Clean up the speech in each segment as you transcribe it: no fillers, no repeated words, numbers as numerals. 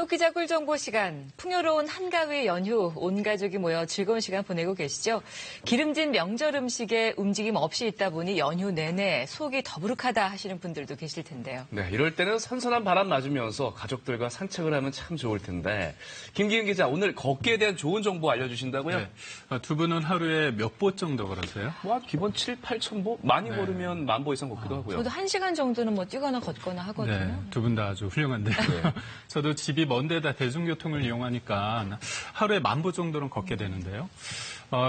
토끼자 꿀정보 시간, 풍요로운 한가위 연휴 온 가족이 모여 즐거운 시간 보내고 계시죠? 기름진 명절 음식에 움직임 없이 있다 보니 연휴 내내 속이 더부룩하다 하시는 분들도 계실 텐데요. 네, 이럴 때는 선선한 바람 맞으면서 가족들과 산책을 하면 참 좋을 텐데. 김기은 기자, 오늘 걷기에 대한 좋은 정보 알려주신다고요? 네. 두 분은 하루에 몇 보 정도 걸으세요? 기본 7, 8천 보? 많이 걸으면 10,000보 이상 걷기도 하고요. 저도 1시간 정도는 뛰거나 걷거나 하거든요. 네, 두 분 다 아주 훌륭한데요. 네. 저도 집이 먼 데다 대중교통을 이용하니까 하루에 10,000보 정도는 걷게 되는데요.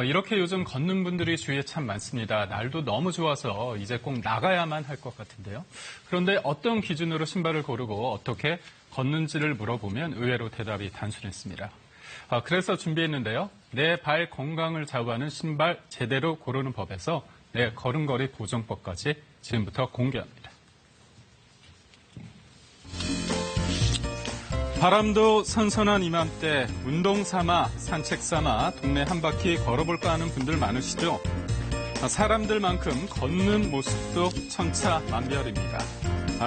이렇게 요즘 걷는 분들이 주위에 참 많습니다. 날도 너무 좋아서 이제 꼭 나가야만 할 것 같은데요. 그런데 어떤 기준으로 신발을 고르고 어떻게 걷는지를 물어보면 의외로 대답이 단순했습니다. 그래서 준비했는데요. 내 발 건강을 좌우하는 신발 제대로 고르는 법에서 내 걸음걸이 보정법까지 지금부터 공개합니다. 바람도 선선한 이맘때 운동 삼아 산책 삼아 동네 한 바퀴 걸어볼까 하는 분들 많으시죠? 사람들만큼 걷는 모습도 천차만별입니다.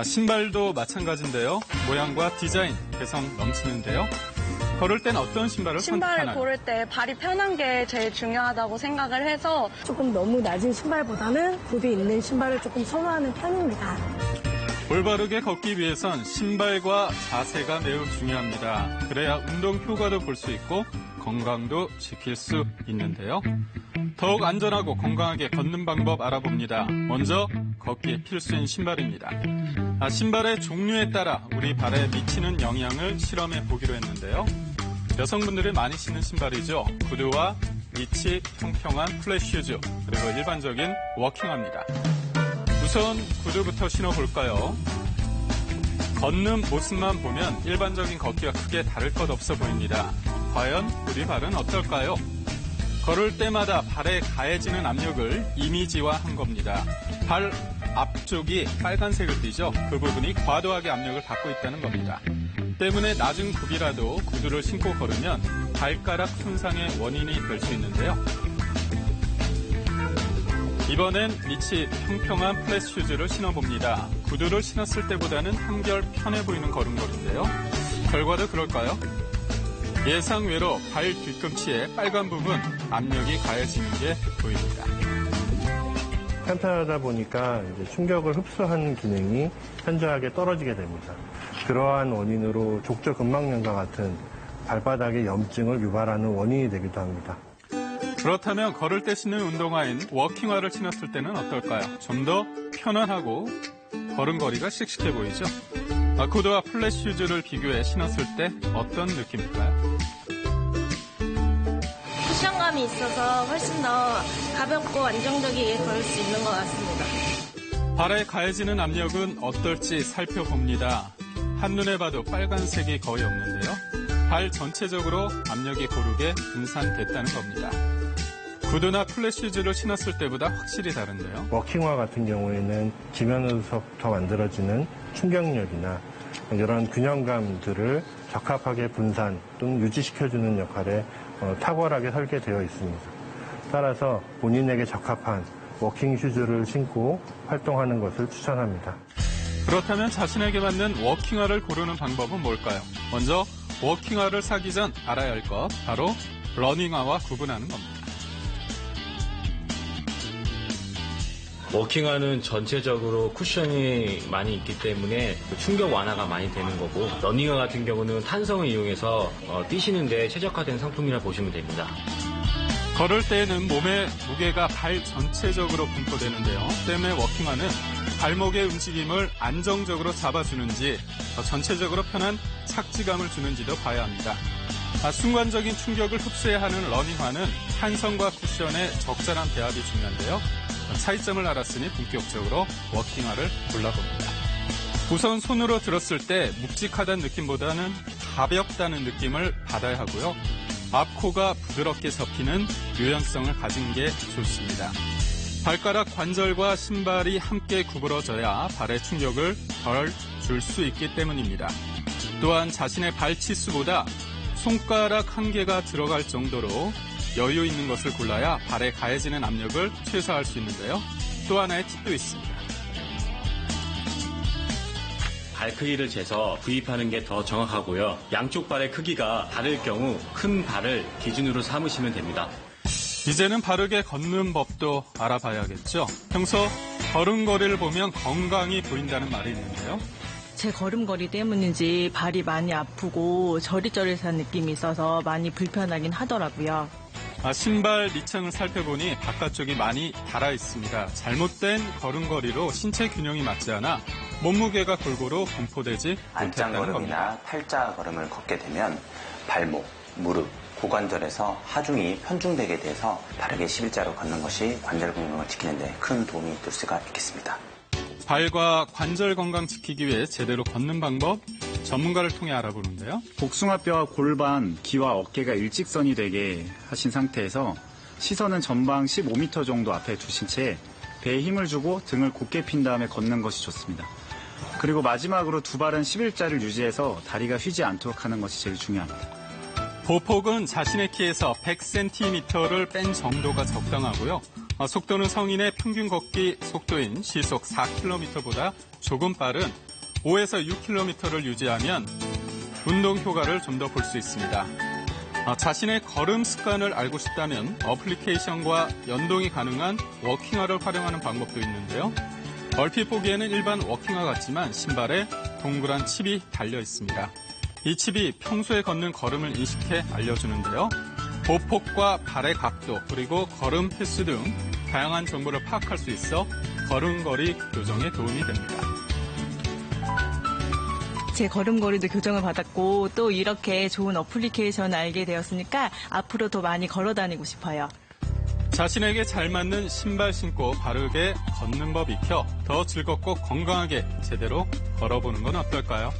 신발도 마찬가지인데요. 모양과 디자인 개성 넘치는데요. 걸을 땐 어떤 신발을 선택하나요? 신발을 고를 때 발이 편한 게 제일 중요하다고 생각을 해서 조금 너무 낮은 신발보다는 굽이 있는 신발을 조금 선호하는 편입니다. 올바르게 걷기 위해선 신발과 자세가 매우 중요합니다. 그래야 운동 효과도 볼 수 있고 건강도 지킬 수 있는데요. 더욱 안전하고 건강하게 걷는 방법 알아봅니다. 먼저 걷기에 필수인 신발입니다. 신발의 종류에 따라 우리 발에 미치는 영향을 실험해 보기로 했는데요. 여성분들이 많이 신는 신발이죠. 구두와 밑이 평평한 플랫슈즈, 그리고 일반적인 워킹화입니다. 우선 구두부터 신어볼까요? 걷는 모습만 보면 일반적인 걷기와 크게 다를 것 없어 보입니다. 과연 우리 발은 어떨까요? 걸을 때마다 발에 가해지는 압력을 이미지화한 겁니다. 발 앞쪽이 빨간색을 띠죠. 그 부분이 과도하게 압력을 받고 있다는 겁니다. 때문에 낮은 굽이라도 구두를 신고 걸으면 발가락 손상의 원인이 될 수 있는데요. 이번엔 밑이 평평한 플랫 슈즈를 신어봅니다. 구두를 신었을 때보다는 한결 편해 보이는 걸음걸이인데요. 결과도 그럴까요? 예상외로 발 뒤꿈치에 빨간 부분 압력이 가해지는 게 보입니다. 편편하다 보니까 이제 충격을 흡수하는 기능이 현저하게 떨어지게 됩니다. 그러한 원인으로 족저근막염과 같은 발바닥의 염증을 유발하는 원인이 되기도 합니다. 그렇다면 걸을 때 신는 운동화인 워킹화를 신었을 때는 어떨까요? 좀 더 편안하고 걸음걸이가 씩씩해 보이죠? 구두와 플랫 슈즈를 비교해 신었을 때 어떤 느낌일까요? 쿠션감이 있어서 훨씬 더 가볍고 안정적이게 걸을 수 있는 것 같습니다. 발에 가해지는 압력은 어떨지 살펴봅니다. 한눈에 봐도 빨간색이 거의 없는데요. 발 전체적으로 압력이 고르게 분산됐다는 겁니다. 구두나 플랫 슈즈를 신었을 때보다 확실히 다른데요. 워킹화 같은 경우에는 지면으로부터 만들어지는 충격력이나 이런 균형감들을 적합하게 분산 또는 유지시켜주는 역할에 탁월하게 설계되어 있습니다. 따라서 본인에게 적합한 워킹 슈즈를 신고 활동하는 것을 추천합니다. 그렇다면 자신에게 맞는 워킹화를 고르는 방법은 뭘까요? 먼저 워킹화를 사기 전 알아야 할 것, 바로 러닝화와 구분하는 겁니다. 워킹화는 전체적으로 쿠션이 많이 있기 때문에 충격 완화가 많이 되는 거고, 러닝화 같은 경우는 탄성을 이용해서 뛰시는데 최적화된 상품이라 보시면 됩니다. 걸을 때에는 몸의 무게가 발 전체적으로 분포되는데요. 때문에 워킹화는 발목의 움직임을 안정적으로 잡아주는지 전체적으로 편한 착지감을 주는지도 봐야 합니다. 순간적인 충격을 흡수해야 하는 러닝화는 탄성과 쿠션의 적절한 배합이 중요한데요. 차이점을 알았으니 본격적으로 워킹화를 골라봅니다. 우선 손으로 들었을 때 묵직하다는 느낌보다는 가볍다는 느낌을 받아야 하고요. 앞코가 부드럽게 접히는 유연성을 가진 게 좋습니다. 발가락 관절과 신발이 함께 구부러져야 발에 충격을 덜 줄 수 있기 때문입니다. 또한 자신의 발 치수보다 손가락 한 개가 들어갈 정도로 여유 있는 것을 골라야 발에 가해지는 압력을 최소화할 수 있는데요. 또 하나의 팁도 있습니다. 발크기를 재서 구입하는 게 더 정확하고요. 양쪽 발의 크기가 다를 경우 큰 발을 기준으로 삼으시면 됩니다. 이제는 바르게 걷는 법도 알아봐야겠죠. 평소 걸음걸이를 보면 건강이 보인다는 말이 있는데요. 제 걸음걸이 때문인지 발이 많이 아프고 저릿저릿한 느낌이 있어서 많이 불편하긴 하더라고요. 신발 밑창을 살펴보니 바깥쪽이 많이 닳아 있습니다. 잘못된 걸음걸이로 신체 균형이 맞지 않아 몸무게가 골고루 분포되지 못했다는 겁니다. 안짱걸음이나 팔자걸음을 걷게 되면 발목, 무릎, 고관절에서 하중이 편중되게 돼서 바르게 11자로 걷는 것이 관절 건강을 지키는 데 큰 도움이 될 수가 있겠습니다. 발과 관절 건강 지키기 위해 제대로 걷는 방법 전문가를 통해 알아보는데요. 복숭아뼈와 골반, 귀와 어깨가 일직선이 되게 하신 상태에서 시선은 전방 15m 정도 앞에 두신 채 배에 힘을 주고 등을 곧게 핀 다음에 걷는 것이 좋습니다. 그리고 마지막으로 두 발은 11자를 유지해서 다리가 휘지 않도록 하는 것이 제일 중요합니다. 보폭은 자신의 키에서 100cm를 뺀 정도가 적당하고요. 속도는 성인의 평균 걷기 속도인 시속 4km보다 조금 빠른 5에서 6km를 유지하면 운동 효과를 좀 더 볼 수 있습니다. 자신의 걸음 습관을 알고 싶다면 어플리케이션과 연동이 가능한 워킹화를 활용하는 방법도 있는데요. 얼핏 보기에는 일반 워킹화 같지만 신발에 동그란 칩이 달려 있습니다. 이 칩이 평소에 걷는 걸음을 인식해 알려주는데요. 보폭과 발의 각도 그리고 걸음 횟수 등 다양한 정보를 파악할 수 있어 걸음걸이 교정에 도움이 됩니다. 제 걸음걸이도 교정을 받았고 또 이렇게 좋은 어플리케이션을 알게 되었으니까 앞으로 더 많이 걸어 다니고 싶어요. 자신에게 잘 맞는 신발 신고 바르게 걷는 법 익혀 더 즐겁고 건강하게 제대로 걸어보는 건 어떨까요?